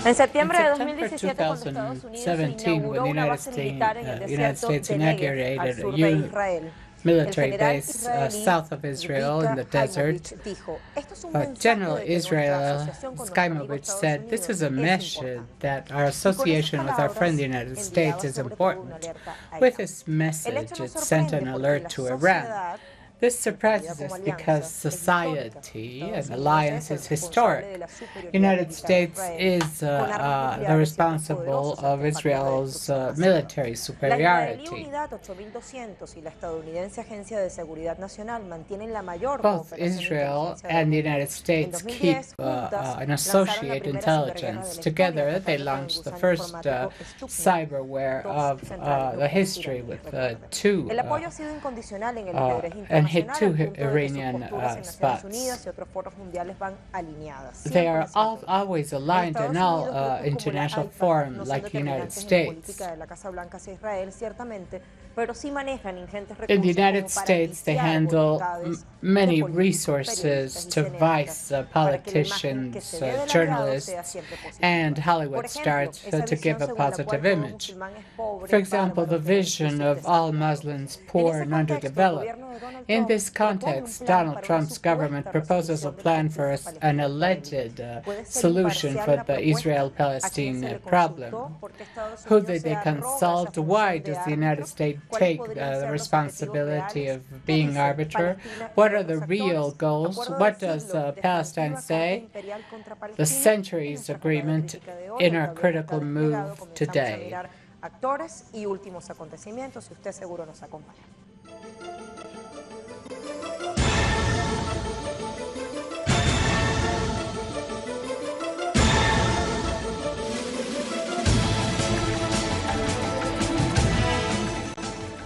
En septiembre de September 2017, cuando Estados Unidos se 2017, when inauguró the una base militar en el United desierto States de Negev, al inaugurated sur de a Israel, el military general base israelí south of Israel in Yevika the desert, Haymovich dijo: "Esto es un mensaje General de que nuestra Israel asociación con nuestro amigo Skymovich Estados said, "This Unidos is a es message importante". that our Y con esas association with our friend the palabras United States enviaba is sobre todo una important." alerta a With Irán. this El hecho message, nos it sent an sorprende porque alert la to Iran. sociedad, This entendida surprises como us because alianza, es histórica. society Estados and Unidos alliance es el is responsable de historic. la superioridad United militar de States Israel is con armas the nucleares y otros responsible poderosos of artefactos de Israel's destrucción masiva. military La israelí superiority. Unidad 8200 y la estadounidense Agencia de Seguridad Nacional mantienen la mayor Both cooperación de Israel inteligencia del and the mundo. United En States keep 2010, juntas an lanzaron la associate primera ciberguerra de intelligence. la historia, Together, they atacando con el launched the gusano first informático Stuxnet cyberware dos of centrales the nucleares history iraníes, with recuerden. two El apoyo ha sido incondicional en el ajedrez and hit internacional, two al punto de que sus Iranian posturas en Naciones spots. Unidas y otros foros mundiales van alineadas, They siempre are en sintonía. always En aligned in Estados all Unidos, grupos como la international AIPAC forum no son like the United determinantes en la States. política de la Casa Blanca hacia Israel, ciertamente, pero sí manejan ingentes In the recursos como United para States, they viciar handle voluntades de many políticos, periodistas resources y to cineastas vice para que la imagen que politicians, se dé del aliado sea journalists, siempre positiva. and Por Hollywood ejemplo, stars esa to give visión a según la cual positive todo image. musulmán es pobre, For example, the bárbaro, vision tendencioso y of all desarrollado. Muslims En poor ese and contexto, el underdeveloped. gobierno de Donald In Trump this propone un context, plan Donald para una Trump's government supuesta proposes a resolución del plan for conflicto an palestino-israelí. alleged Puede ser solution imparcial for la the propuesta. ¿A quién se Israel-Palestine le problem. consultó? ¿Por qué Estados Who Unidos did se they arroga esa consult? Why función de does the United árbitro? States ¿Cuáles take podrían the ser los objetivos responsibility reales? of ¿Qué being dicen arbiter? Palestina y What are the otros real actores? goals? Acuerdo What de does siglo, Palestine definitiva carta say? imperial contra The Palestina. En centuries nuestra carta de agreement crítica de hoy, in el our tablero está critical desplegado. move Comenzamos a today. mirar actores y últimos acontecimientos y usted seguro nos acompaña.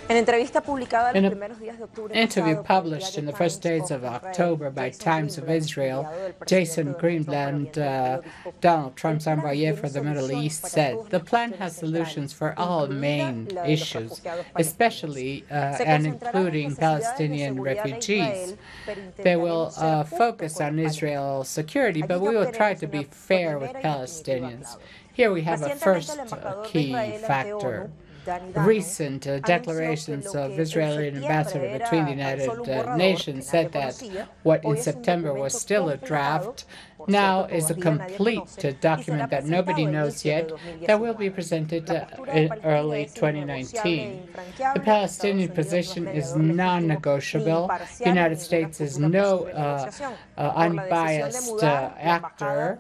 En entrevista publicada los primeros días de octubre Interview pasado por el published in diario the first Times days of Israel, October by Jason Times of Greenblatt, Israel, enviado del presidente Jason Donald Trump para Greenblatt, Oriente Medio, dijo: Donald "El Trump's plan envoy tiene for the Middle soluciones East, para said todas the las plan cuestiones has solutions centrales, for all incluida main la de los issues, refugiados palestinos. especially Se and concentrará en las including necesidades de Palestinian seguridad de refugees. Israel, pero They will intentaremos ser justos focus con on los Israel's palestinos. security, but Allí we ya will try obtenemos to be una fair with primera y definitiva Palestinians. clave. Here we have a Recientemente, el first embajador de key Israel ante factor. ONU, Dani Recent anunció que declarations lo of que en Israeli ambassador septiembre between the era tan solo un United borrador Nations que said nadie that conocía, what in hoy es un September was documento still a completado, draft por now cierto, is a todavía nadie complete conoce, y será document that nobody presentado a knows inicios de yet that will be 2019. presented La postura de in Palestina early es innegociable e 2019. The infranqueable. Palestinian Estados Unidos no es position is mediador legítimo ni non-negotiable. The imparcial en United ninguna States is futura no posible negociación. Por la decisión de unbiased mudar la embajada actor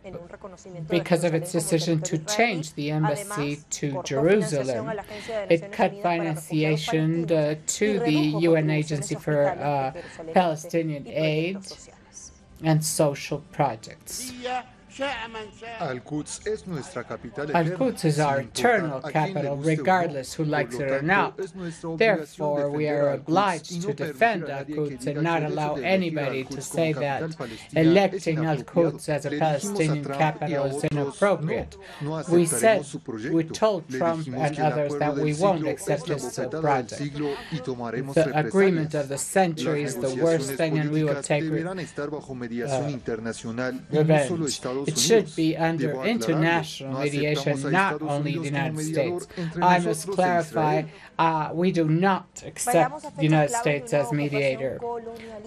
en un reconocimiento de because of its Jerusalén como decision to territorio israelí. change the embassy Además, to cortó financiación a Jerusalem. la Agencia de It Naciones cut Unidas para Refugiados financiation Palestinos y to the redujo UN contribuciones Agency for hospitales de Jerusalén Este Palestinian y aid proyectos sociales. and social projects. Al-Quds es nuestra capital Al-Quds is our eternal capital, regardless who likes it or not. Therefore, we are obliged to defend Al-Quds and not allow anybody to say that electing Al-Quds as a Palestinian capital is inappropriate. We told Trump and others that we won't accept his project. The agreement of the century is the worst thing, and we will take revenge. It should be under international mediation, not only the United States. I must clarify, we do not accept the United States as mediator.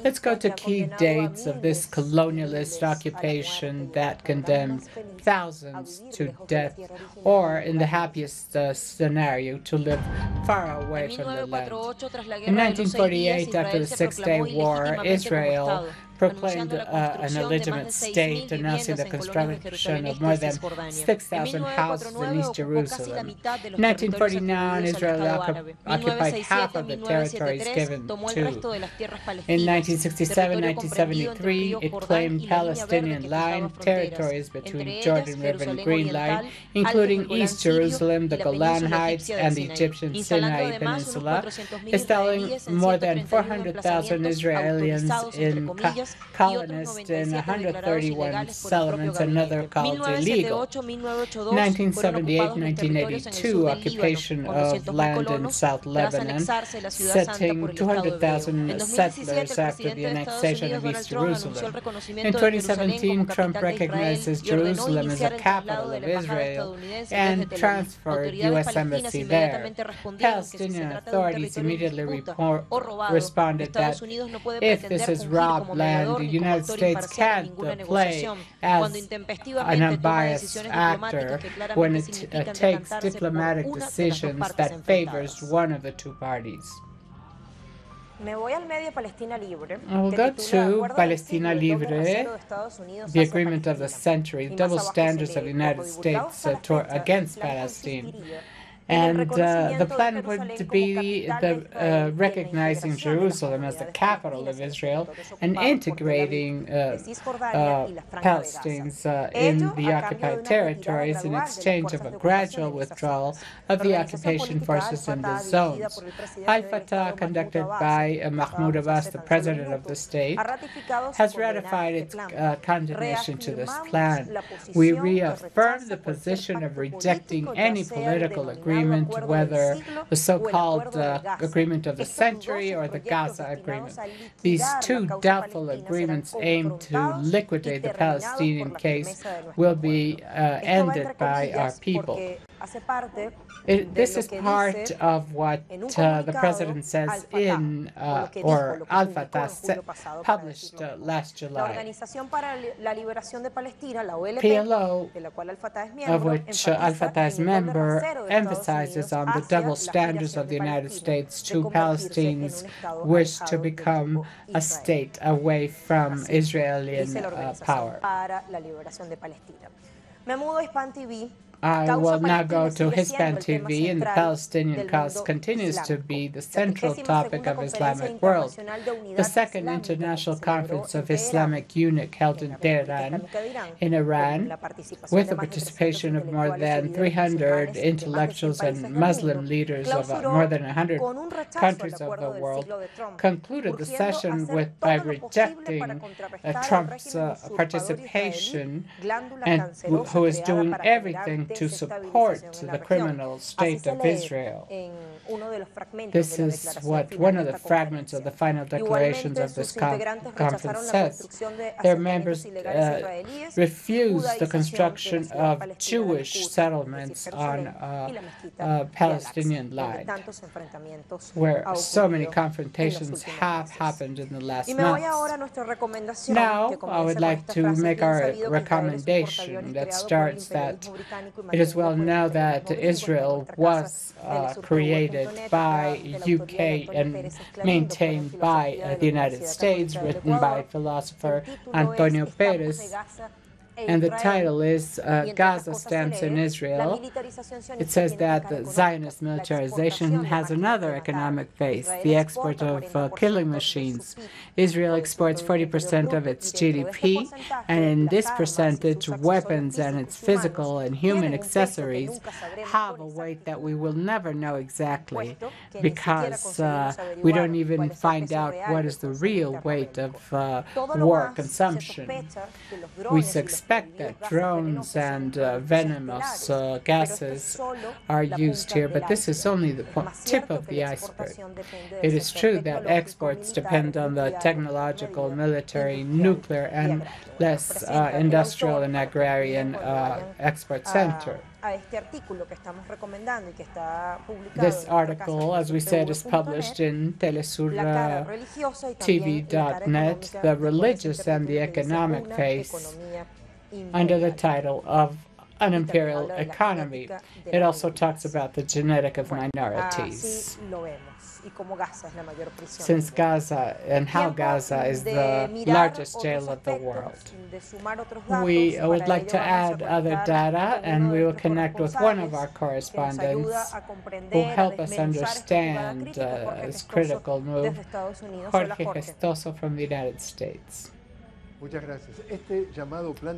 Let's go to key dates of this colonialist occupation that condemned thousands to death, or in the happiest scenario, to live far away from the land. In 1948, after the Six-Day War, Israel proclaimed an illegitimate state, announcing the construction of more than 6,000 houses in East Jerusalem. In 1949, Israel occupied half of the territories given to. In 1967-1973, it claimed Palestinian line territories between Jordan River and Green Line, including East Jerusalem, the Golan Heights, and the Egyptian Sinai Peninsula, installing more than 400,000 Israelis in colonists in 131 settlements another called illegal. 1978-1982 occupation of land in South Lebanon, setting 200,000 settlers after the annexation of East Jerusalem. In 2017, Trump recognizes Jerusalem as a capital of Israel and transferred U.S. embassy there. Palestinian authorities immediately responded that if this is robbed land, the United States can't play as an unbiased actor when it takes diplomatic decisions that favors one of the two parties. I will go to Palestina Libre, the agreement of the century, double standards of the United States against Palestine. And the plan would be recognizing Jerusalem as the capital of Israel and integrating Palestinians in the occupied territories in exchange of a gradual withdrawal of the occupation forces in the zones. Al-Fatah, conducted by Mahmoud Abbas, the president of the state, has ratified its condemnation to this plan. We reaffirm the position of rejecting any political agreement, whether the so-called agreement of the century or the Gaza agreement. These two doubtful agreements aim to liquidate the Palestinian case will be ended by our people. This is part of what the president says in, or Al-Fatah published last July. PLO, of which Al-Fatah is member, emphasizes on the double standards of the United States to Palestinians' wish to become a state away from Israeli power. I will now go to Hispan TV, and the Palestinian cause continues to be the central topic of Islamic world. The Second International Conference of Islamic Unity held in Tehran, in Iran, with the participation of more than 300 intellectuals and Muslim leaders of more than 100 countries of the world, concluded the session by rejecting Trump's participation, and who is doing everything to support the criminal state of Israel. This is what one of the fragments of the final declarations of this conference says. Their members refuse the construction of Jewish settlements on Palestinian land, where so many confrontations have happened in the last months. Now, I would like to make our recommendation that starts that it is well known that Israel was created by UK and maintained by the United States, written by philosopher Antonio Perez. And the title is Gaza Stands in Israel. It says that the Zionist militarization has another economic base, the export of killing machines. Israel exports 40% of its GDP, and in this percentage, weapons and its physical and human accessories have a weight that we will never know exactly, because we don't even find out what is the real weight of war consumption. We suspect that drones and venomous gases are used here, but this is only the tip of the iceberg. It is true that exports depend on the technological, military, nuclear, and less industrial and agrarian export center. This article, as we said, is published in telesurtv.net, The Religious and the Economic Face, under the title of An Imperial Economy. It also talks about the genetic of minorities, since Gaza and how Gaza is the largest jail of the world. We would like to add other data, and we will connect with one of our correspondents who help us understand this critical move, Jorge Gestoso from the United States.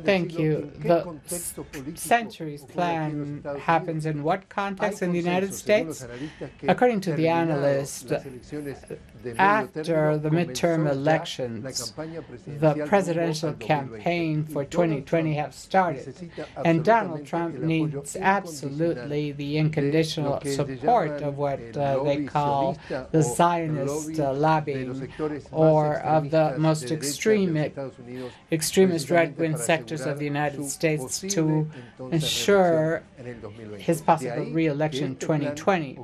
Thank you. The centuries plan happens in what context in the United States? According to the analyst, after the midterm elections, the presidential campaign for 2020 have started, and Donald Trump needs absolutely the unconditional support of what they call the Zionist lobbying, or of the most extremist right-wing sectors of the United States, to ensure his possible re-election in 2020.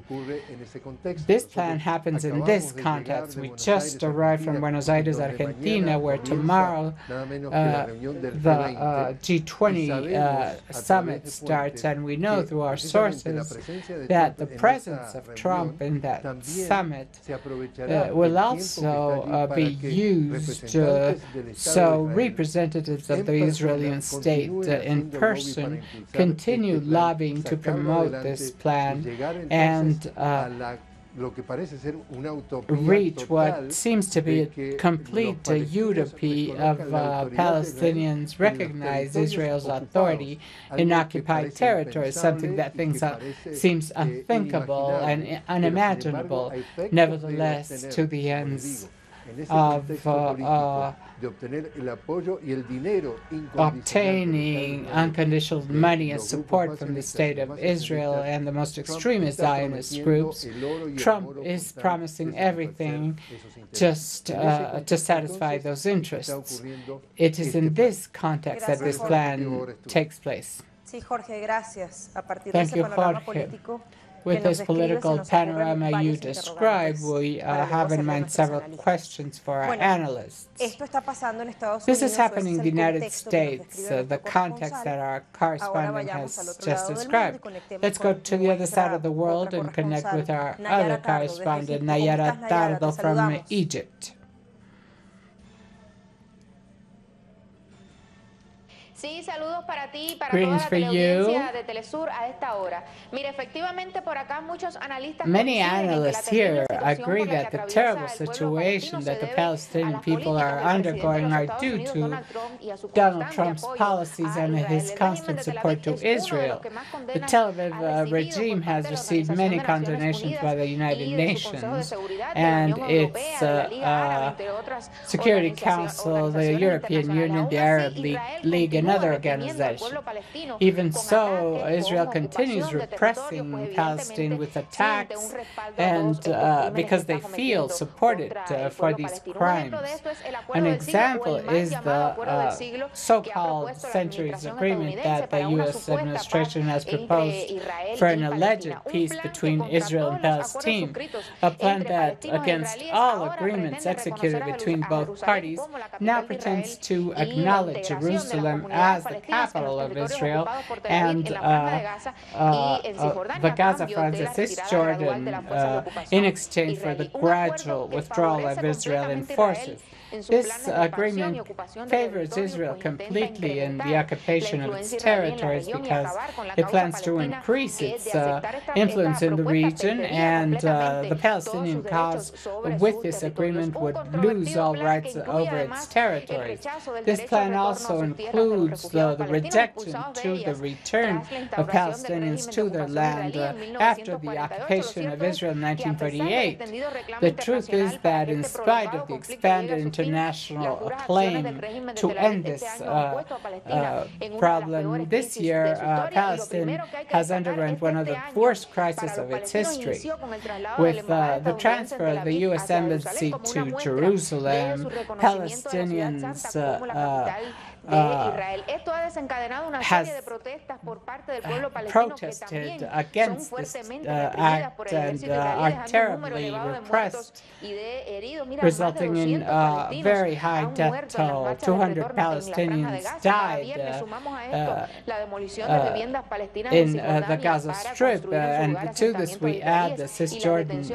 This plan happens in this context. We just arrived from Buenos Aires, Argentina, where tomorrow the G20 summit starts, and we know through our sources that the presence of Trump in that summit will also be used so representatives of the Israeli state in person continue lobbying to promote this plan and reach what seems to be a complete utopia of Palestinians recognize Israel's authority in occupied territories, something that seems unthinkable and unimaginable, nevertheless, to the ends of obtaining unconditional money and support from the state of Israel and the most extremist Zionist groups. Trump is promising everything just to satisfy those interests. It is in this context that this plan takes place. Thank you, Jorge. With this political panorama you described, we have in mind several questions for our analysts. This is happening in the United States, the context that our correspondent has just described. Let's go to the other side of the world and connect with our other correspondent, Nayara Tardo from Egypt. Sí, saludos para ti y para Greetings toda for la you. teleaudiencia de Telesur a esta hora. Mira, efectivamente por acá muchos analistas Many analysts here agree that the terrible situation that the Palestinian people are undergoing are due to Donald Trump's policies and his constant support to Israel. The Tel Aviv regime has received many condemnations by the United Nations and its Security Council, the European Union, the Arab League, and other organizations. Even so, Israel continues repressing Palestine with attacks, and because they feel supported for these crimes. An example is the so-called centuries agreement that the U.S. administration has proposed for an alleged peace between Israel and Palestine, a plan that, against all agreements executed between both parties, now pretends to acknowledge Jerusalem as the capital of Israel and the Gaza Front as Cisjordan in exchange for the gradual withdrawal of Israeli forces. This agreement favors Israel completely in the occupation of its territories because it plans to increase its influence in the region, and the Palestinian cause with this agreement would lose all rights over its territories. This plan also includes the rejection to the return of Palestinians to their land after the occupation of Israel in 1948. The truth is that in spite of the expanded international acclaim to end this problem, this year Palestine has undergone one of the worst crises of its history. With the transfer of the U.S. Embassy to Jerusalem, Palestinians has protested against this act and are terribly repressed, resulting in a very high death toll. 200 Palestinians died in the Gaza Strip, and to this we add the Cisjordan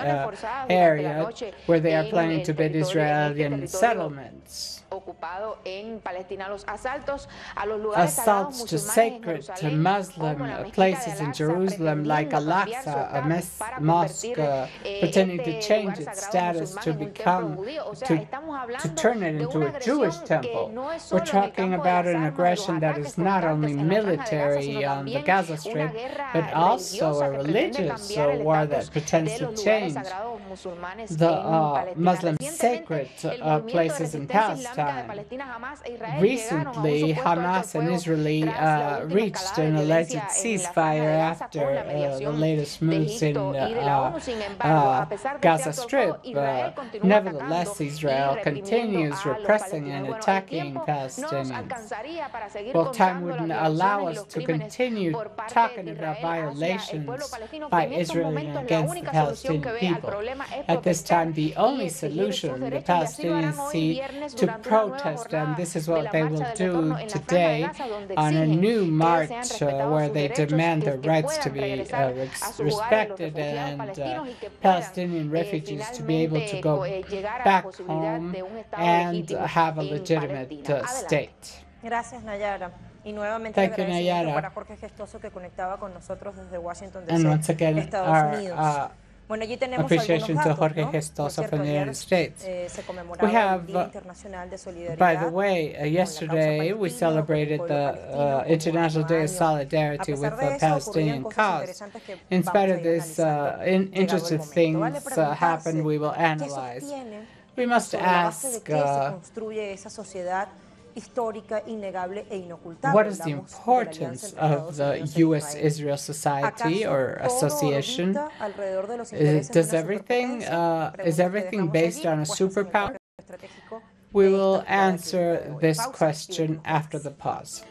area, where they are planning to build Israeli settlements. ocupado en Palestina. Los asaltos a los lugares sagrados assaults to musulmanes sacred en Muslim Jerusalén, como la mezquita de places in Al-Aqsa, Jerusalem, like pretendiendo cambiar su Al-Aqsa, a estatus para mosque, convertir pretending to este change lugar its sagrado status musulmán to en un templo become, judío. O sea, to, estamos to hablando turn it de into una a Jewish agresión que temple. no es We're solo en el talking campo de about las an armas, de los aggression that ataques is not only constantes en la franja de Gaza, sino military on the también Gaza una Strip, guerra but also religiosa a que pretende religious cambiar el war that estatus pretends de to los lugares change sagrados musulmanes the en Palestina. Muslim Recientemente, sacred el movimiento de places in resistencia islámica de Palestine. Palestina, Hamas e Israel llegaron a un Recently, supuesto alto el Hamas and fuego Israel tras la última reached escalada de an alleged violencia en la franja ceasefire de Gaza after con la the mediación latest de moves in Egipto y de la ONU. Sin embargo, a pesar de este Gaza alto el fuego, Strip. Israel continúa Nevertheless, atacando y Israel reprimiendo continues a los repressing and palestinos. Bueno, el attacking tiempo no nos Palestinians. alcanzaría para seguir Well, time contando las wouldn't violaciones allow y us los to crímenes continue por parte talking de about Israel hacia el pueblo violations palestino, que by en estos Israel momentos la against the única solución que Palestinian ve al people. problema es At this protestar time, the y only exigir sus solution the derechos, y así lo harán Palestinians hoy see viernes to durante una nueva protest, and jornada this is de what la they marcha will del do retorno en la franja de today Gaza, donde on a exigen new que march sean respetados where sus they derechos, demand their que rights to puedan be regresar a sus hogares los respected refugiados and palestinos y que puedan Palestinian refugees to be able to finalmente go llegar a la back posibilidad home de un estado and legítimo have a en legitimate Palestina. Adelante. state. Gracias, Nayara. Y nuevamente el Thank you, agradecimiento Nayara. para Jorge Gestoso, que conectaba con nosotros desde Washington, And D.C., once again, Estados our Unidos. Bueno, allí tenemos algunos appreciation to datos, Jorge ¿no? Por Gestoso cierto, from the ayer United States. se We conmemoraba el Día have, Internacional de Solidaridad by the way, con la causa yesterday we palestina, con el celebrated pueblo the palestino, como International Day of año a año. A Solidarity with pesar de the eso, ocurrían Palestinian cosas cause. interesantes que In vamos spite a of ir this analizando llegado el interesting momento. Vale things preguntarse happened, we will qué analyze. sostiene, We must sobre la base de ask qué se construye esa sociedad histórica, innegable e inocultable. what is the Hablamos de la alianza importance entre of Estados the Unidos e U.S.-Israel Society ¿Acaso or todo association? orbita alrededor de los intereses de Does una everything superpotencia? is Pregunta que everything dejamos based allí, on a puestas en el superpower? bloque estratégico We de will esta mirada crítica de answer hoy. this Pausa y question venimos con after más. the pause.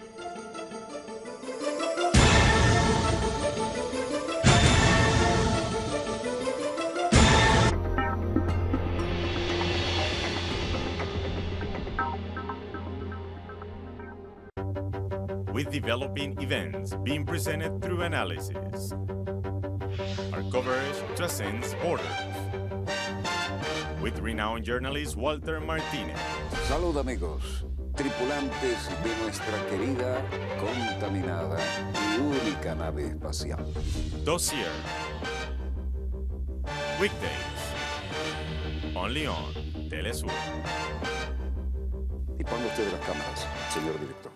With developing events being presented through analysis. Our coverage transcends borders. With renowned journalist Walter Martinez. Salud, amigos, tripulantes de nuestra querida, contaminada y única nave espacial. Dossier. Weekdays. Only on Telesur. Y ponga usted las cámaras, señor director.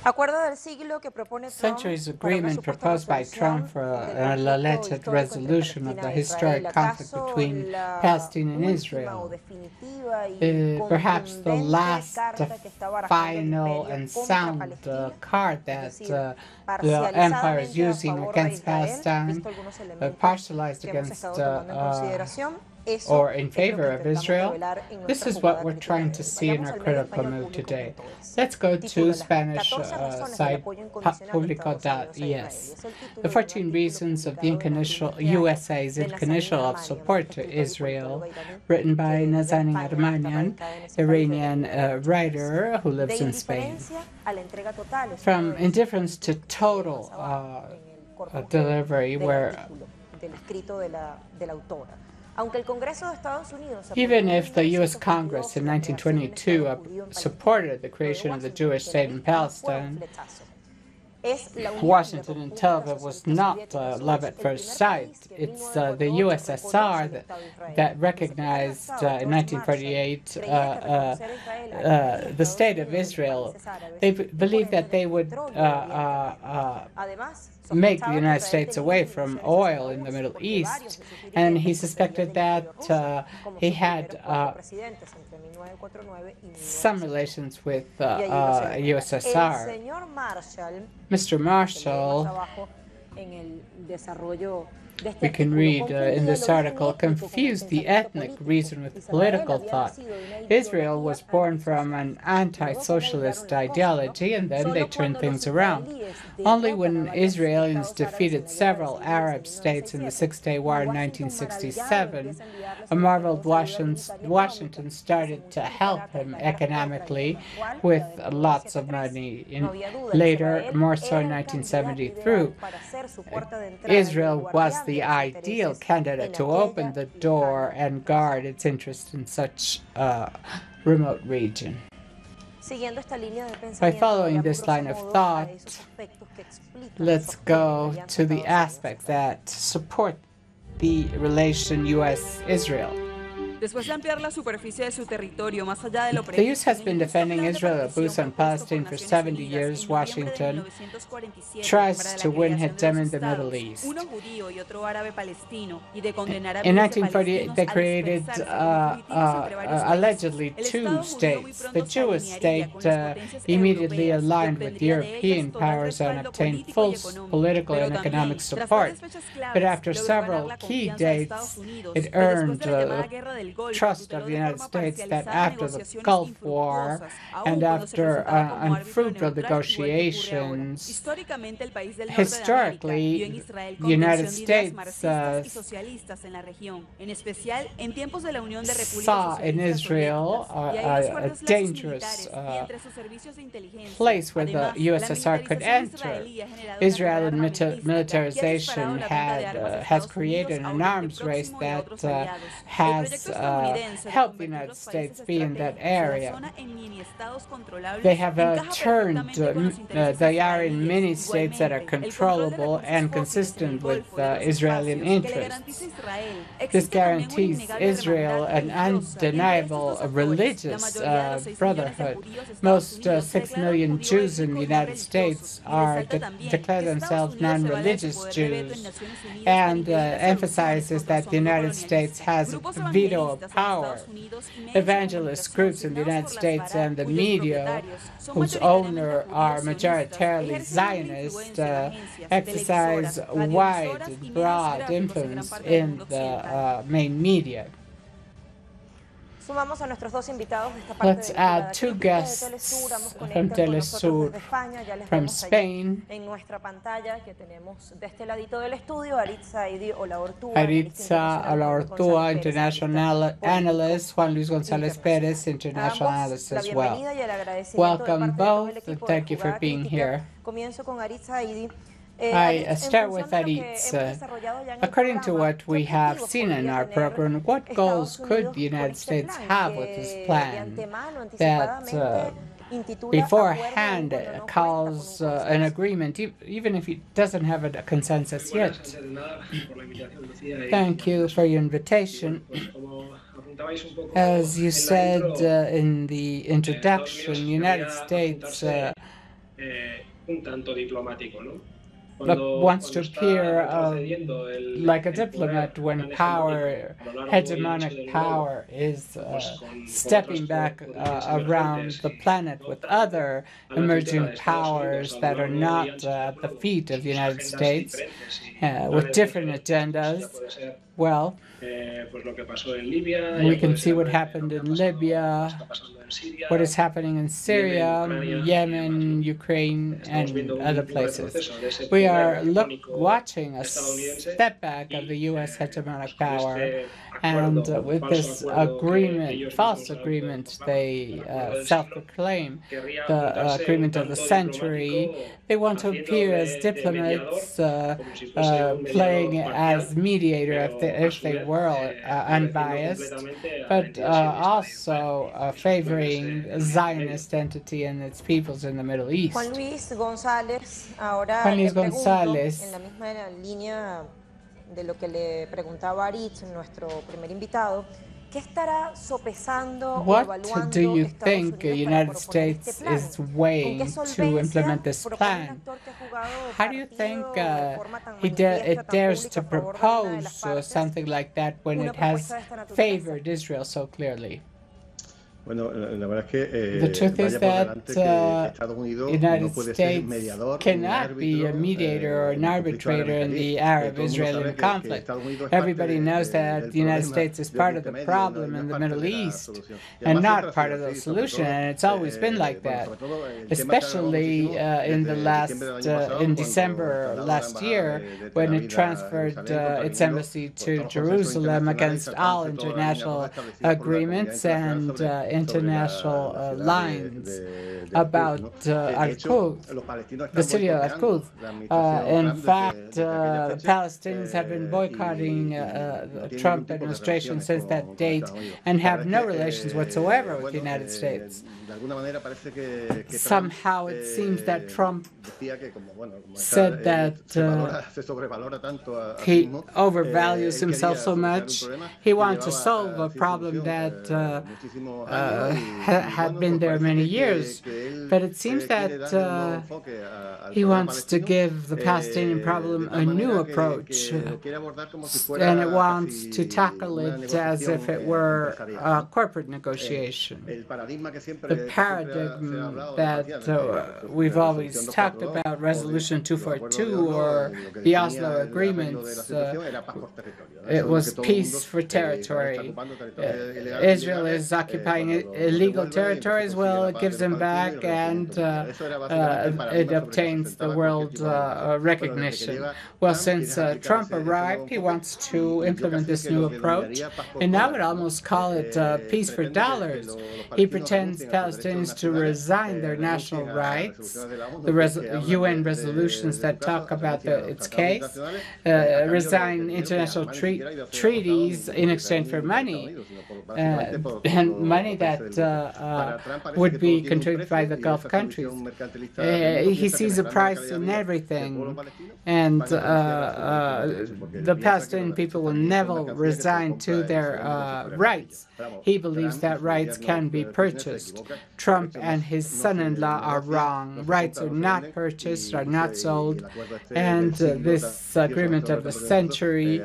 Acuerdo del siglo que propone Trump Centuries para una agreement supuesta proposed by resolución Trump for del an conflicto alleged histórico entre resolution of Palestina the e historic Israel. conflict ¿Acaso between la Palestine and última o Israel? definitiva y Perhaps the contundente last carta que está barajando el final Imperio and contra sound Palestina? card Es that decir, the empire is parcializadamente a using favor de against Israel, Palestine, visto algunos elementos partialized que hemos against estado tomando en consideración. Eso or in es lo que favor of intentamos Israel. revelar en This nuestra is jugada what we're crítica trying de to hoy. see in Vayamos our al medio critical español move today. público.es. Let's go to Titula Spanish 14 razones del site apoyo incondicional de Estados Unidos a Israel. publico.es. Es el título The de un 14 artículo reasons of the publicado en abril USA's de unconditional Nazanin of Armanian, support to escritor y Israel, politóloga iraní, written by que vive en Nazanin España, está Armanian, radicada en ese país desde Iranian 1986. writer who lives De in Spain. indiferencia a la entrega total es uno From de los indifference to títulos total más abajo en el corpus delivery, del where artículo, del escrito de la autora. Aunque el Congreso de Estados Unidos even apoyó if the U.S. en Congress in 1922 la creación de un 1922 Estado judío en supported the Palestina, creation of the Washington y Jewish Tel state Aviv in no fueron Palestine, fletazos. Washington and Tel Aviv was not love at first sight. It's the USSR that recognized in 1948 the state of Israel. They believed that they would make the United States away from oil in the Middle East, and he suspected that he had some relations with USSR. Mr. Marshall, we can read in this article, confused the ethnic reason with political thought. Israel was born from an anti-socialist ideology, and then they turned things around. Only when Israelis defeated several Arab states in the Six-Day War in 1967, a marveled Washington started to help him economically with lots of money. Later, more so in 1973, Israel was the ideal candidate to open the door and guard its interest in such a remote region. By following this line of thought, let's go to the aspects that support the relation U.S.-Israel. The U.S. has been defending Israel abuse on Palestine for 70 years. Washington tries to win hegemony in the Middle East. In 1948, they created allegedly two states. The Jewish state immediately aligned with European powers and obtained full political and economic support. But after several key dates, it earned trust of the United States that after the Gulf War and after unfruitful negotiations, historically, the United States saw in Israel a dangerous place where the USSR could enter. Israel and militarization has created an arms race that has helped the United States be in that area. They have turned, they are in many states that are controllable and consistent with Israeli interests. This guarantees Israel an undeniable religious brotherhood. Most 6 million Jews in the United States declare themselves non-religious Jews, and emphasizes that the United States has veto of power. Evangelist groups in the United States and the media, whose owners are majoritarily Zionist, exercise wide and broad influence in the main media. Let's add two guests from Telesur from Spain. Aritza Olaortúa, international analyst. Juan Luis González Pérez, international analyst as well. Welcome both, and thank you for being here. I start with Aritza. According to what we have seen in our program, what goals could the United States have with this plan that beforehand calls an agreement, even if it doesn't have a consensus yet? Thank you for your invitation. As you said in the introduction, the United States wants to appear like a diplomat when hegemonic power is stepping back around the planet with other emerging powers that are not at the feet of the United States, with different agendas. Well, we can see what happened in Libya, what is happening in Syria, Yemen, Ukraine, and other places. We are watching a step back of the U.S. hegemonic power, and with this agreement, false agreement, they self-proclaim the agreement of the century. They want to appear as diplomats, playing as mediator of things if they were unbiased, but also favoring a Zionist entity and its peoples in the Middle East. Juan Luis González, ahora Juan Luis le pregunto, González, en la misma línea de lo que le preguntaba Aritz, nuestro primer invitado, ¿qué estará sopesando o evaluando what do you Estados think the Unidos United para proponer este States plan? is ¿Con qué weighing to solvencia implement this propone un plan? actor que ha jugado How do you think partido de forma tan it manifiesta, tan dares to pública a favor de una de las propose partes something like that when una it has propuesta de esta naturaleza? favored Israel so clearly? Bueno, la verdad es que The truth is vaya por that delante que Estados Unidos no United puede ser States mediador ni cannot be a árbitro mediator or en an el conflicto arbitrator in the árabe-israelí. Todo el mundo Arab-Israeli sabe que conflict. Estados Unidos es Everybody parte knows that del the United problema States is de part of the Oriente Medio, problem no in es the parte Middle de la East solución. Y and además not siempre ha part sido of the así, sobre solution, todo, and it's always been like bueno, that. sobre todo el tema que Especially muchísimo in the desde last, diciembre del año pasado, in cuando December trasladó la last embajada year, de when Tel it Aviv a transferred Jerusalén contra its el mundo, embassy por to todos los consensos Jerusalem internacionales y against all saltándose todas las líneas international rojas establecidas por la agreements comunidad and internacional sobre international la ciudad lines de about Al-Quds, ¿no? De hecho, Al-Quds, los palestinos the están city of boicoteando Al-Quds. la administración In Trump fact, desde aquella fecha Palestinians have been boycotting y no the tienen Trump ningún tipo de administration relaciones since that con date Estados Unidos. and La have verdad no es que, relations whatsoever with the bueno, United States. de alguna manera parece que Trump Somehow it seems that Trump decía que como, bueno, como said that se sobrevalora tanto a sí he mismo, overvalues él himself quería so solucionar un much. problema He que wants to llevaba solve a sin problem solución that muchísimos años had bueno, been pues there parece many que years. él But it seems quiere that darle un nuevo enfoque al he problema wants to palestino, give the Palestinian de problem tal a new manera approach, que lo quiere abordar como si and it fuera wants to casi tackle una it as if negociación it were empresarial, a ¿no? corporate negotiation. El paradigma que siempre The se ha paradigm hablado that we've always talked about, Resolution 242 or the Oslo agreements, it was peace for territory. Israel is occupying illegal territories, well, it gives them back and it obtains the world recognition. Well, since Trump arrived, he wants to implement this new approach, and now would almost call it peace for dollars. He pretends Palestinians to resign their national rights, the UN resolutions that talk about its case, resign international treaties in exchange for money, and money that would be contributed by the Gulf countries. He sees a price in everything, and the Palestinian people will never resign to their rights. He believes that rights can be purchased. Trump and his son-in-law are wrong. Rights are not purchased, are not sold, and this agreement of the century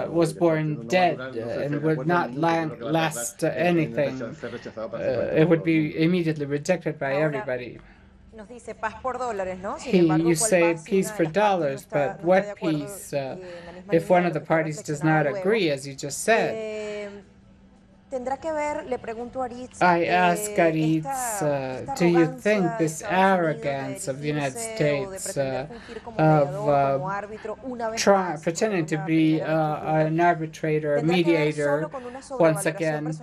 was born dead and would not last anything. It would be immediately rejected by everybody. You say peace for dollars, but what peace if one of the parties does not agree, as you just said? I ask Aritz, do you think this arrogance of the United States of pretending to be an arbitrator, a mediator, once again,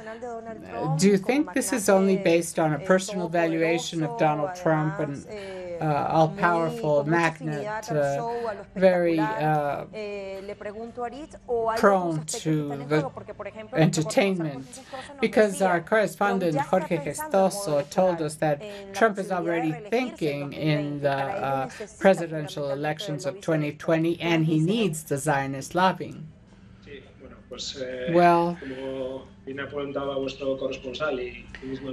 do you think this is only based on a personal valuation of Donald Trump and all-powerful magnet, very prone to the entertainment? Because our correspondent Jorge Gestoso told us that Trump is already thinking in the presidential elections of 2020, and he needs the Zionist lobbying. Well,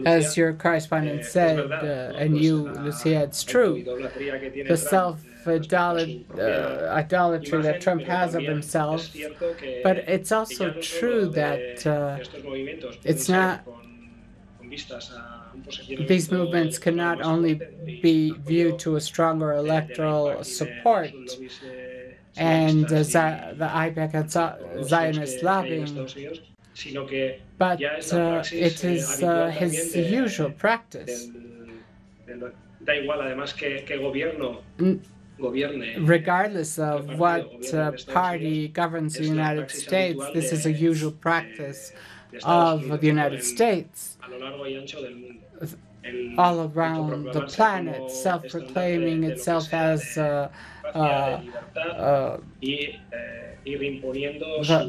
as your correspondent said, and you, Lucia, it's true. The self-idolatry that Trump has of himself, but it's also true that it's not. These movements cannot only be viewed to a stronger electoral support and the IPAC and Zionist lobbying, but it is his usual practice. Regardless of what party governs the United States, this is a usual practice of the United States all around the planet, self-proclaiming itself as the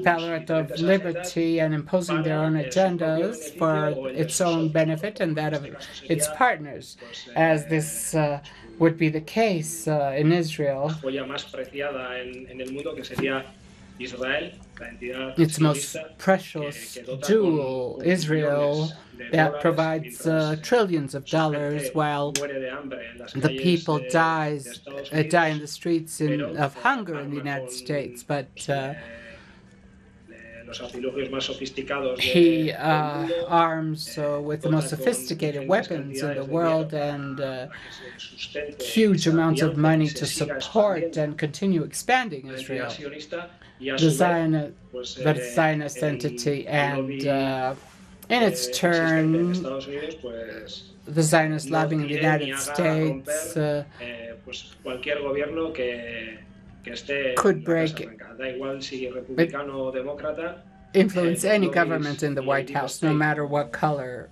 Ballarat of liberty and imposing their own agendas for its own benefit and that of its partners, as this would be the case in Israel. Its most precious jewel, Israel, that provides trillions of dollars while the people die in the streets of hunger in the United States. But he arms with the most sophisticated weapons in the world and huge amounts of money to support and continue expanding Israel, the Zionist entity, and in its turn, the Zionist lobbying in the United States could influence any government in the White House, no matter what color,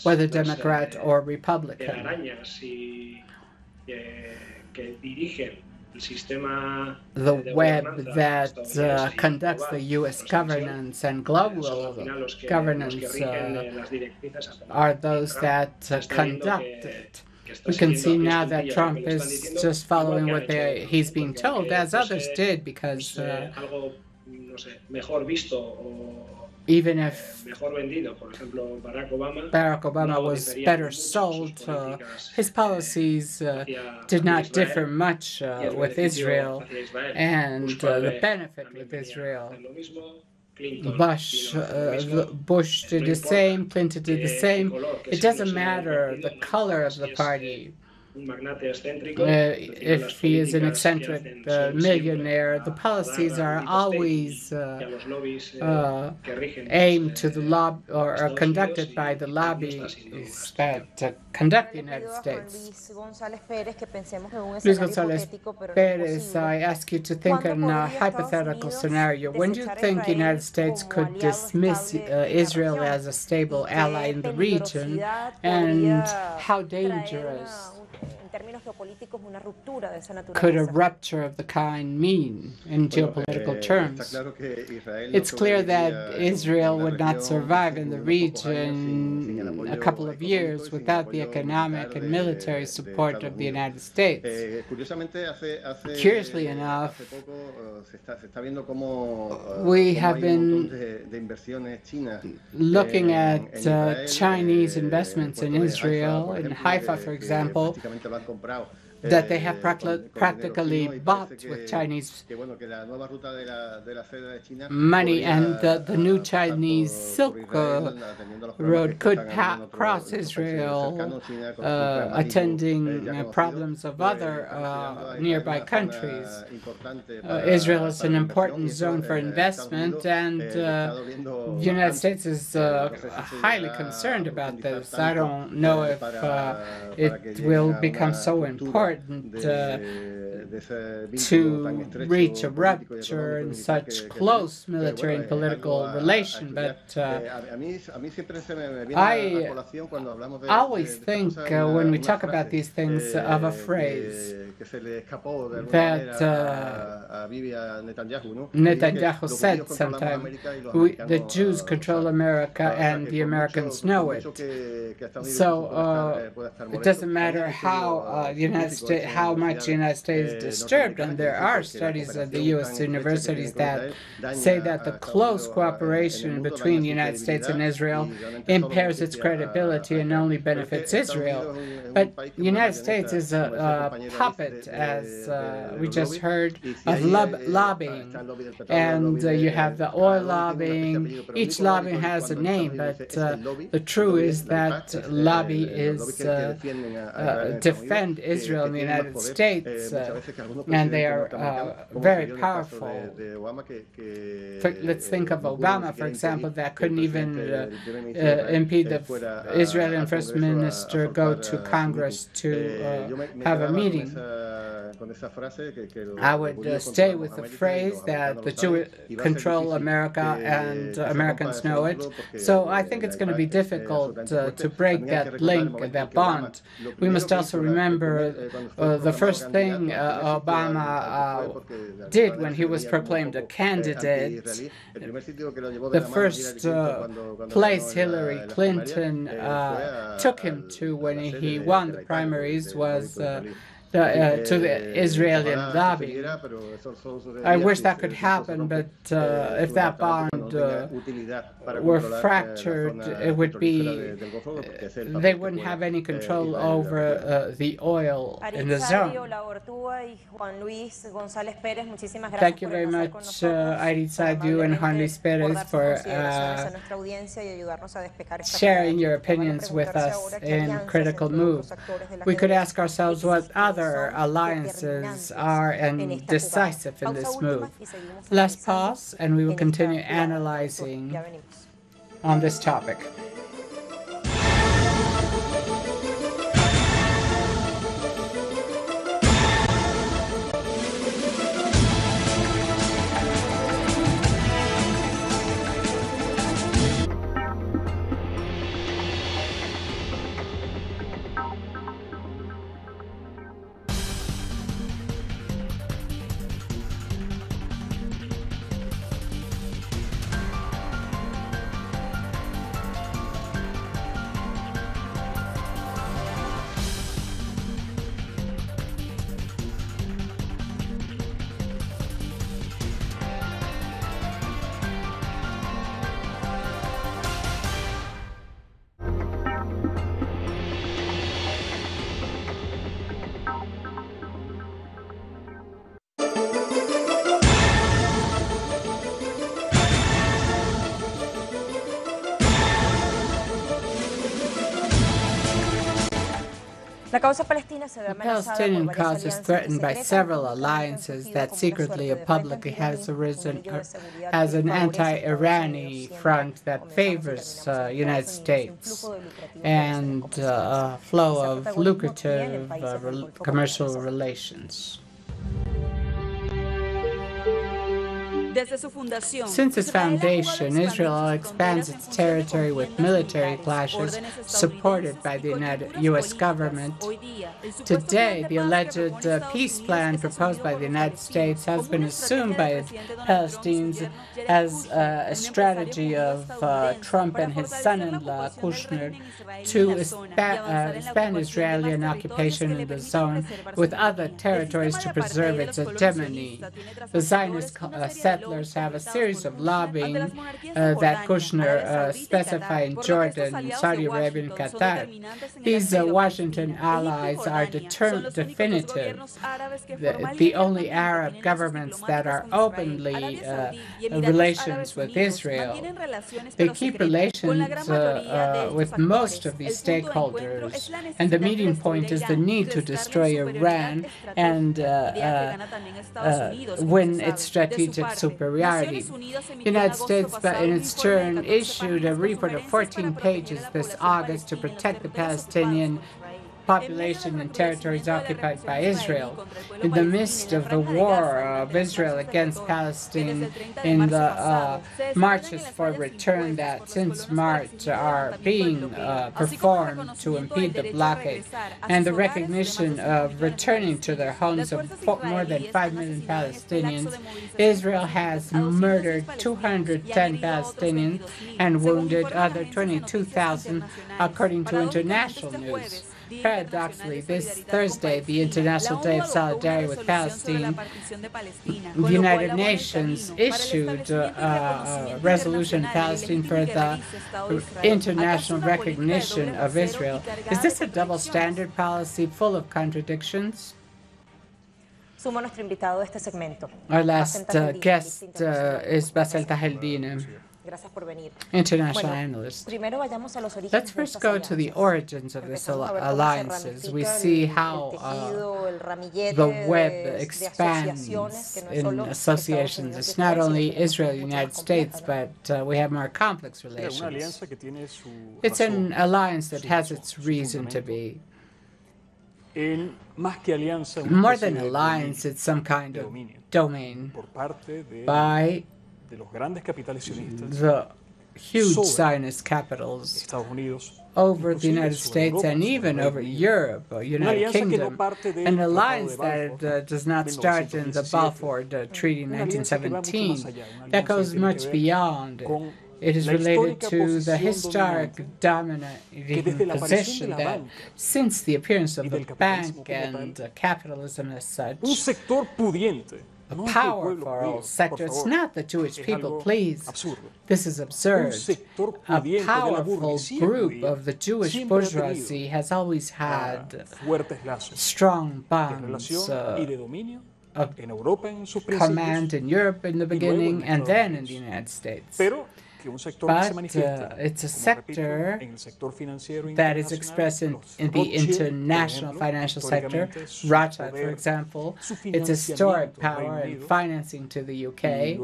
whether Democrat or Republican. The web that conducts the U.S. governance and global governance are those that conduct it. We can see now that Trump is just following what he's being told, as others did, because even if Barack Obama was better sold, his policies did not differ much with Israel and the benefit with Israel. Bush did the same, Clinton did the same. It doesn't matter the color of the party. If he is an eccentric millionaire, the policies are always aimed to the lobby or are conducted by the lobbyists that conduct the United States. Luis González Pérez, I ask you to think in a hypothetical scenario. When do you think the United States could dismiss Israel as a stable ally in the region, and how dangerous could a rupture of the kind mean in geopolitical terms? It's clear that Israel would not survive in the region a couple of years without the economic and military support of the United States. Curiously enough, we have been looking at Chinese investments in Israel, in Haifa, for example, that they have practically bought with Chinese money, and the new Chinese Silk Road could cross Israel, attending problems of other nearby countries. Israel is an important zone for investment, and the United States is highly concerned about this. I don't know if it will become so important to reach a rupture in such close military and political relation, but I always think when we talk about these things of a phrase that Netanyahu said sometime, the Jews control America and the Americans know it. So it doesn't matter how how much the United States is disturbed, and there are studies at the U.S. universities that say that the close cooperation between the United States and Israel impairs its credibility and only benefits Israel. But the United States is a puppet, as we just heard, of lobbying. And you have the oil lobbying. Each lobbying has a name, but the truth is that lobby is defend Israel in the United States, and they are very powerful. Let's think of Obama, for example, that couldn't even impede the Israeli First Minister go to Congress to have a meeting. I would stay with the phrase that the Jews control America and Americans know it. So I think it's going to be difficult to break that link, that bond. We must also remember the first thing Obama did when he was proclaimed a candidate. The first place Hillary Clinton took him to when he won the primaries was to the Israeli lobby. I wish that could happen, but if that bond were fractured, it would be they wouldn't have any control over the oil in the zone. Thank you very much, Arizaidu and Juan Luis Perez, for sharing your opinions with us in Critical Move. We could ask ourselves what other alliances are decisive in this move. Let's pause, and we will continue analyzing on this topic. The Palestinian cause is threatened by several alliances that secretly or publicly has arisen as an anti-Irani front that favors United States and a flow of lucrative commercial relations. Since its foundation, Israel expands its territory with military clashes supported by the U.S. government. Today, the alleged peace plan proposed by the United States has been assumed by Palestinians as a strategy of Trump and his son-in-law, Kushner, to expand Israeli occupation in the zone with other territories to preserve its hegemony. The Zionist settlers have a series of lobbying that Kushner specified in Jordan, Saudi Arabia, and Qatar. These Washington allies are definitive. The only Arab governments that are openly relations with Israel. They keep relations with most of these stakeholders, and the meeting point is the need to destroy Iran and win its strategic superiority. The United States, in its turn, issued a report of 14 pages this August to protect the Palestinian population in territories occupied by Israel. In the midst of the war of Israel against Palestine, in the marches for return that since March are being performed to impede the blockade, and the recognition of returning to their homes of more than 5 million Palestinians, Israel has murdered 210 Palestinians and wounded other 22,000, according to international news. Paradoxically, this Thursday, the International Day of Solidarity with Palestine, the United Nations issued a resolution in Palestine for the international recognition of Israel. Is this a double standard policy full of contradictions? Our last guest is Basel Tajeldine, international analyst. Let's first go to the origins of these alliances. We see how the web expands in associations. It's not only Israel and the United States, but we have more complex relations. It's an alliance that has its reason to be. More than alliance, it's some kind of domain by the huge Zionist capitals over the United States and even over Europe or United Kingdom. An alliance that does not start in the Balfour Treaty in 1917, that goes much beyond. It is related to the historic dominating position that, since the appearance of the bank and capitalism as such, a powerful sector. It's not the Jewish people, please. This is absurd. A powerful group of the Jewish bourgeoisie has always had strong bonds of command in Europe in the beginning and then in the United States. But it's a sector that is expressed in the international financial sector. Rothschild, for example, its historic power in financing to the UK,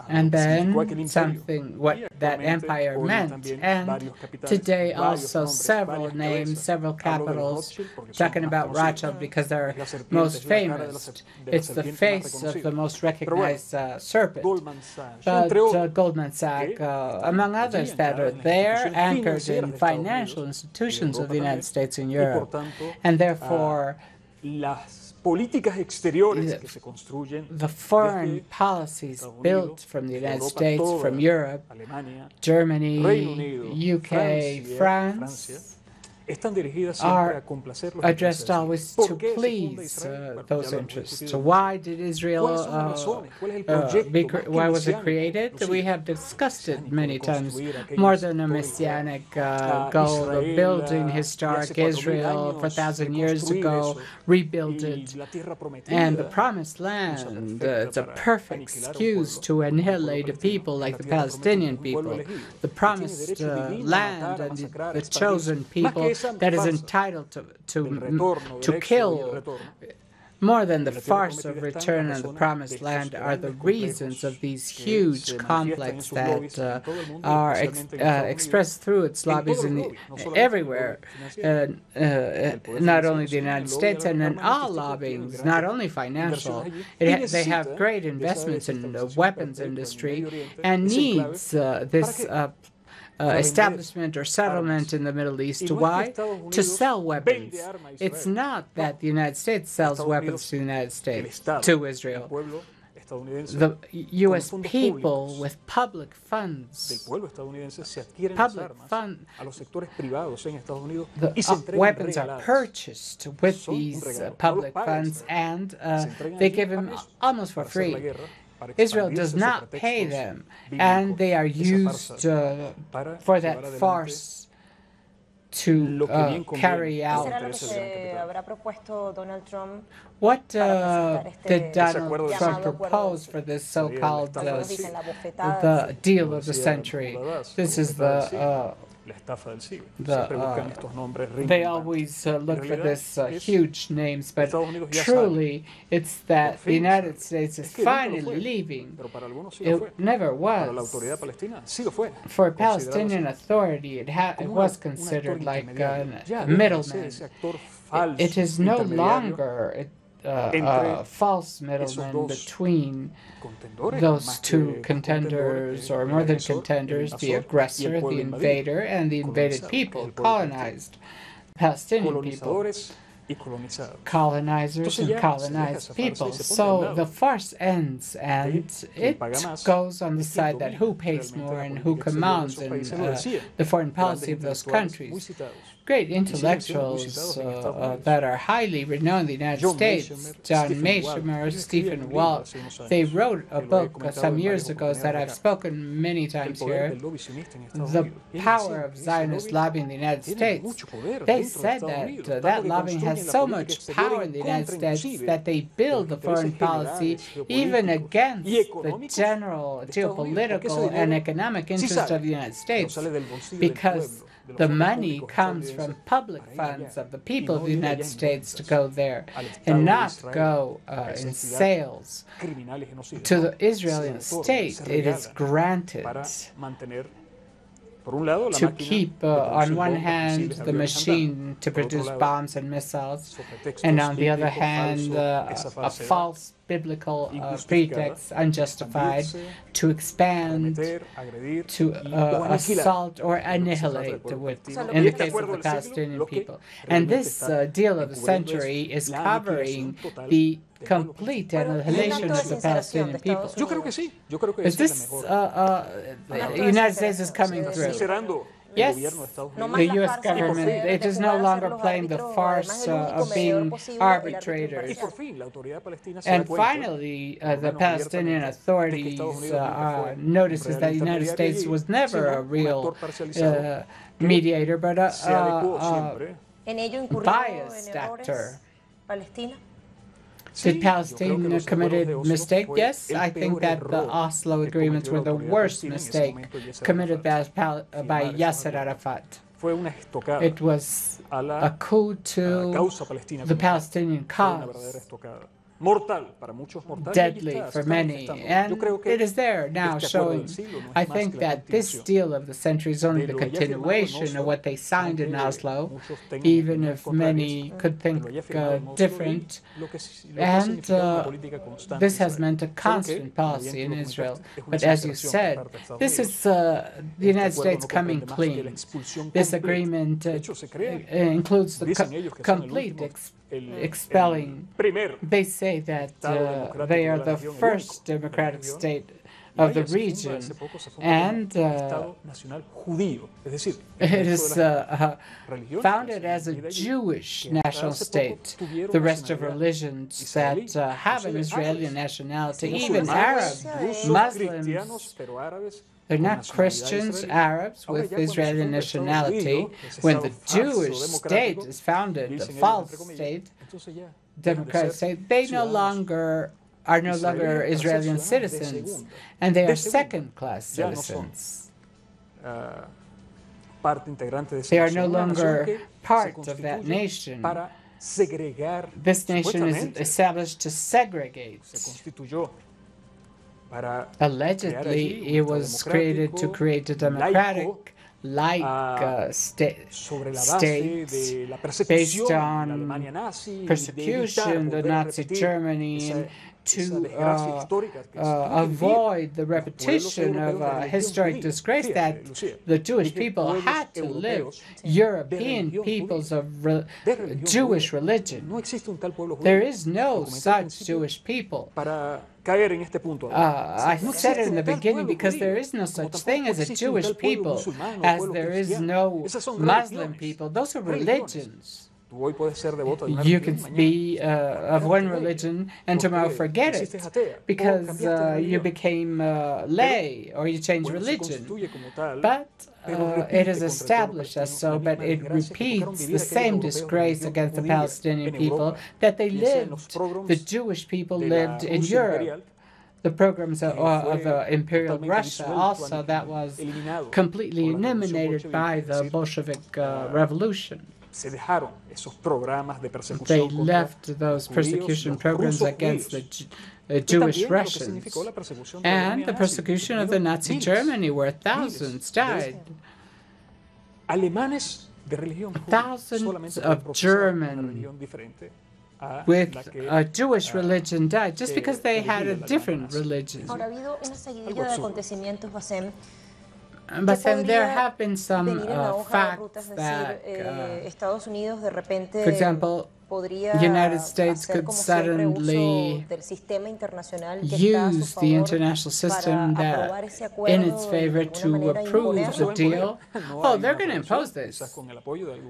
and then something what that empire meant. And today also several names, several capitals, talking about Rothschild because they're most famous. It's the face of the most recognized serpent. But Goldman Sachs, among others that are there, anchored in financial institutions of the United States and Europe. And therefore, the foreign policies built from the United States, from Europe, Germany, UK, France, are addressed always to please those interests. So why did Israel, why was it created? We have discussed it many times. More than a messianic goal of building historic Israel for 1,000 years ago, rebuild it. And the Promised Land, it's a perfect excuse to annihilate a people like the Palestinian people. The Promised Land and the chosen people that is entitled to kill. More than the farce of return on the Promised Land are the reasons of these huge conflicts that are expressed through its lobbies everywhere, not only the United States, and in all lobbying, not only financial. They have great investments in the weapons industry and needs this establishment or settlement in the Middle East. Why? To sell weapons. It's not that the United States sells weapons to the United States, to Israel. The U.S. people with public funds, weapons are purchased with these public funds, and they give them almost for free. Israel does not pay them, and they are used for that farce to carry out. What did Donald Trump propose for this so-called the deal of the century? This is they always look for this huge names, but truly it's that the United States is finally leaving. It never was. For a Palestinian Authority, it was considered like a middleman. It is no longer a false middleman between those two contenders, or more than contenders, the aggressor, the invader, and the invaded people, colonized Palestinian people, colonizers and colonized people. So the farce ends, and it goes on the side that who pays more and who commands in the foreign policy of those countries. Great intellectuals that are highly renowned in the United States, John Mearsheimer, Stephen Walt, they wrote a book some years ago that I've spoken many times here, The Power of Zionist Lobbying in the United States. They said that that lobbying has so much power in the United States that they build the foreign policy even against the general geopolitical and economic interest of the United States, because the money comes from public funds of the people of the United States to go there and not go in sales to the Israeli state. It is granted to keep, on one hand, the machine to produce bombs and missiles, and on the other hand, a false biblical pretext, unjustified, to expand, to assault or annihilate, in the case of the Palestinian people. And this deal of the century is covering the complete annihilation of the Palestinian people. Is this the United States is coming through? Yes, the U.S. government, it is no longer playing the farce of being arbitrators. And finally, the Palestinian authorities notices that the United States was never a real mediator, but a biased actor. Did Palestine commit a mistake? Yes, I think that the Oslo agreements were the worst mistake committed by Yasser Arafat. It was a coup to the Palestinian cause, deadly for many, and it is there now showing. I think that this deal of the century is only the continuation of what they signed in Oslo, even if many could think different, and this has meant a constant policy in Israel. But as you said, this is the United States coming clean. This agreement includes the complete expelling. They say that they are the first democratic state of the region, and it is founded as a Jewish national state. The rest of religions that have an Israeli nationality, even Arabs, Muslims, they're not Christians, Arabs with Israeli nationality. When the Jewish state is founded, the false state, democratic state, they are no longer Israeli citizens, and they are second-class citizens. They are no longer part of that nation. This nation is established to segregate. Allegedly, it was created to create a democratic state based on persecution, the Nazi Germany, and to avoid the repetition of a historic disgrace that the Jewish people had to live. European peoples of Jewish religion. There is no such Jewish people. I said it in the beginning because there is no such thing as a Jewish people, as there is no Muslim people. Those are religions. You can be of one religion and tomorrow forget it because you became lay or you changed religion. But it is established as so, but it repeats the same disgrace against the Palestinian people that they lived, the Jewish people lived in Europe. The programs of Imperial Russia also, that was completely eliminated by the Bolshevik Revolution. They left those persecution programs against the Jewish Russians and the persecution of the Nazi Germany, where thousands died. Thousands of Germans with a Jewish religion died just because they had a different religion. But then there have been some facts that, for example, the United States could suddenly use the international system that in its favor to approve the deal. Oh, they're going to impose this,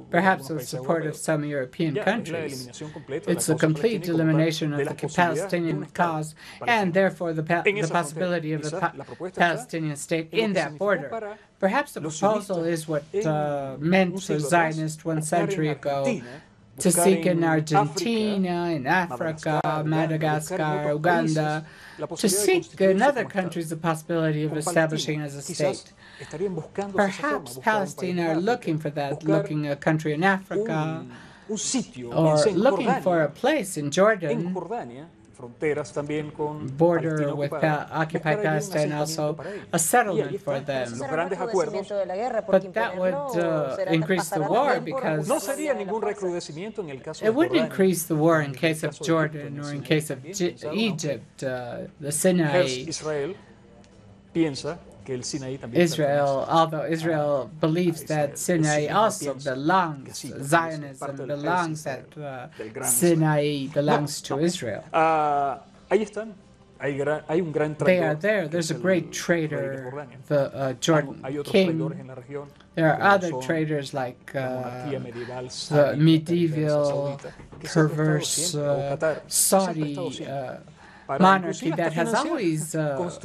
perhaps with support of some European countries. It's a complete elimination of the Palestinian cause and therefore the possibility of the Palestinian state in that border. Perhaps the proposal is what meant for Zionists 1 century ago, to seek in Argentina, in Africa, Madagascar, Uganda, to seek in other countries the possibility of establishing as a state. Perhaps Palestine are looking for that, looking a country in Africa, or looking for a place in Jordan, border with occupied Palestine, also a settlement for them. But that would increase the war, because it wouldn't increase the war in case of Jordan or in case of Egypt, the Sinai. Israel, although Israel believes that Sinai also belongs, Zionism belongs, that Sinai belongs to Israel. They are there. There's a great trader, the Jordan king. There are other traders like the medieval, perverse Saudi monarchy that has always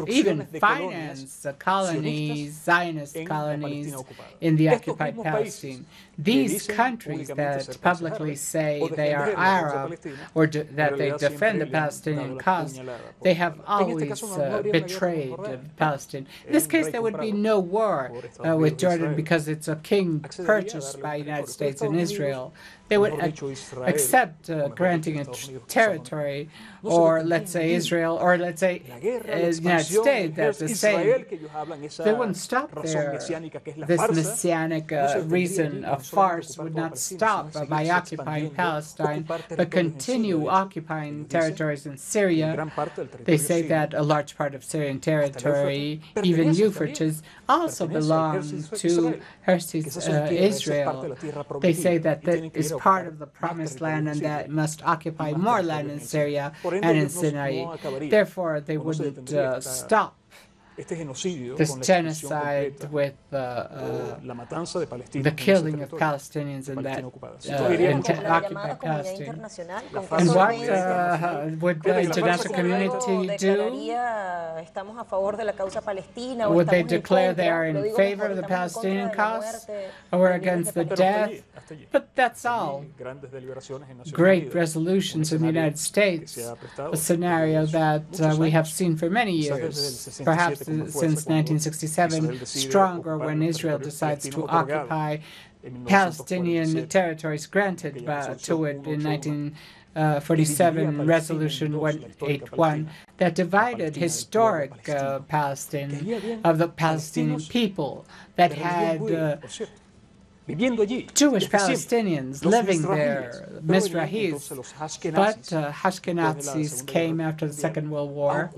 even financed colonies, Zionist colonies in the occupied Palestine. These countries that publicly say they are Arab or that they defend the Palestinian cause, they have always betrayed Palestine. In this case, there would be no war with Jordan because it's a king purchased by the United States and Israel. They would accept granting a territory, or let's say Israel, or let's say the United States, that's the same. They wouldn't stop there. This messianic reason of farce would not stop by occupying Palestine, but continue occupying territories in Syria. They say that a large part of Syrian territory, even Euphrates, also belongs to Israel. They say that that is part of the promised land and that must occupy more land in Syria and in Sinai. Therefore, they wouldn't stop this genocide with the killing of Palestinians in that occupied Palestine. And what would the international community do? Would they declare they are in favor of the Palestinian cause or against the death? But that's all. Great resolutions in the United States, a scenario that we have seen for many years, perhaps since 1967, stronger when Israel decides to occupy Palestinian territories granted to it in 1947, Resolution 181, that divided historic Palestine of the Palestinian people that had Jewish Palestinians living there, Mizrahis, but Ashkenazis came after the Second World War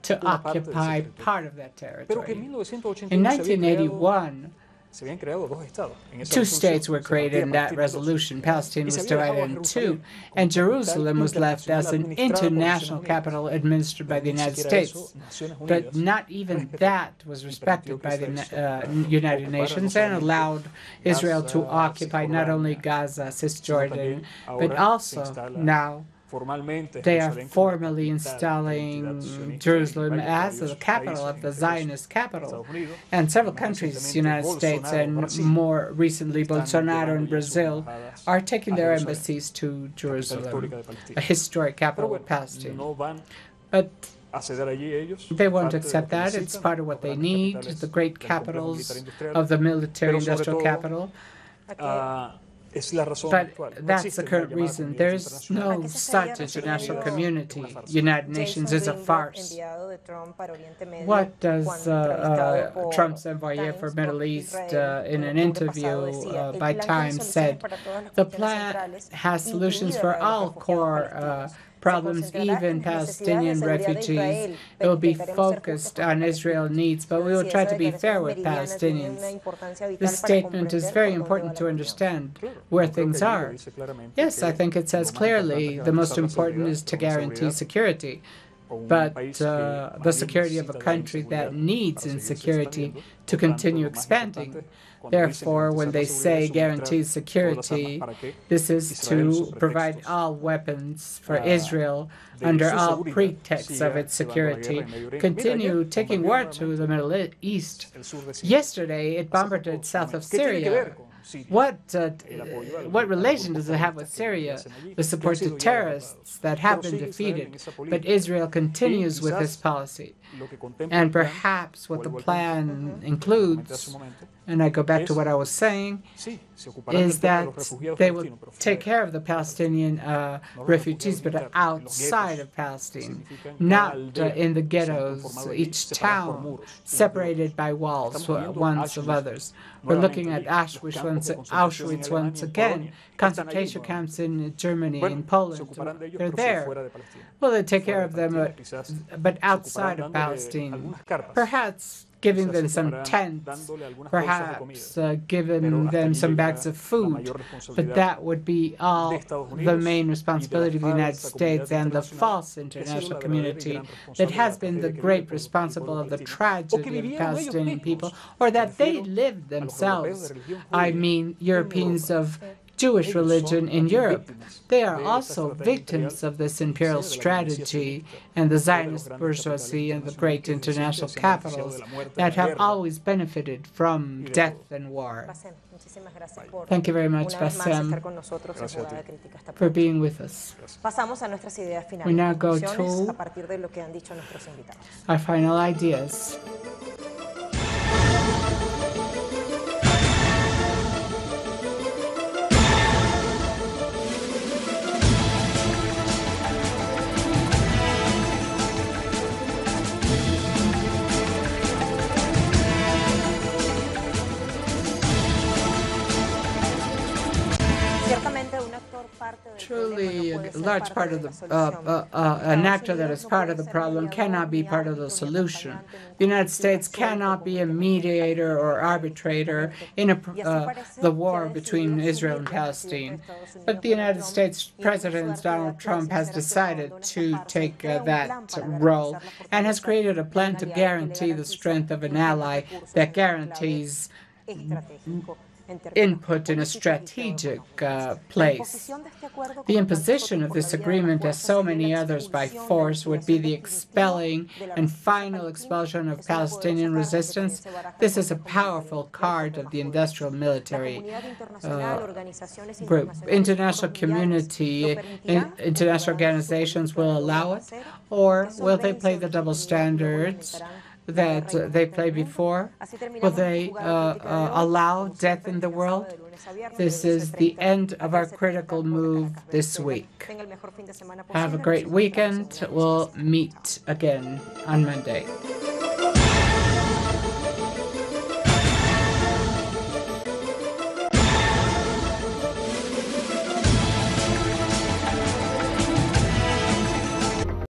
to occupy part of that territory. In 1981, two states were created in that resolution. Palestine was divided in two, and Jerusalem was left as an international capital administered by the United States. But not even that was respected by the United Nations and allowed Israel to occupy not only Gaza, Cisjordan, but also now they are formally installing Jerusalem as the capital of the Zionist capital. And several countries, United States and more recently Bolsonaro and Brazil, are taking their embassies to Jerusalem, a historic capital of Palestine. But they won't accept that. It's part of what they need, the great capitals of the military-industrial capital. But that's the current reason. There's no such international community. United Nations is a farce. What does Trump's envoy for Middle East in an interview by Time said? The plan has solutions for all core problems, even Palestinian refugees. It will be focused on Israel needs, but we will try to be fair with Palestinians. This statement is very important to understand where things are. Yes, I think it says clearly the most important is to guarantee security. But the security of a country that needs insecurity to continue expanding. Therefore, when they say guaranteed security, this is to provide all weapons for Israel under all pretexts of its security, continue taking war to the Middle East. Yesterday, it bombarded south of Syria. what relation does it have with Syria, the support to terrorists that have been defeated? But Israel continues with this policy. And perhaps what the plan includes, and I go back to what I was saying, is that they will take care of the Palestinian refugees, but outside of Palestine, not in the ghettos, each town separated by walls, ones of others. We're looking at Auschwitz once again, concentration camps in Germany, in Poland. They're there. Well, they take care of them, but outside of Palestine. Perhaps giving them some tents, perhaps giving them some bags of food, but that would be all the main responsibility of the United States and the false international community that has been the great responsible of the tragedy of Palestinian people, or that they lived themselves. I mean, Europeans of Jewish religion in Europe. They are also victims of this imperial strategy and the Zionist bourgeoisie and the great international capitals that have always benefited from death and war. Thank you very much, Bassem, for being with us. We now go to our final ideas. Truly, a large part of an actor that is part of the problem cannot be part of the solution. The United States cannot be a mediator or arbitrator in the war between Israel and Palestine. But the United States President Donald Trump has decided to take that role and has created a plan to guarantee the strength of an ally that guarantees input in a strategic place. The imposition of this agreement, as so many others by force, would be the expelling and final expulsion of Palestinian resistance. This is a powerful card of the industrial military group. International community, international organizations will allow it, or will they play the double standards that they played before? Will they allow death in the world? This is the end of our critical move this week. Have a great weekend. We'll meet again on Monday.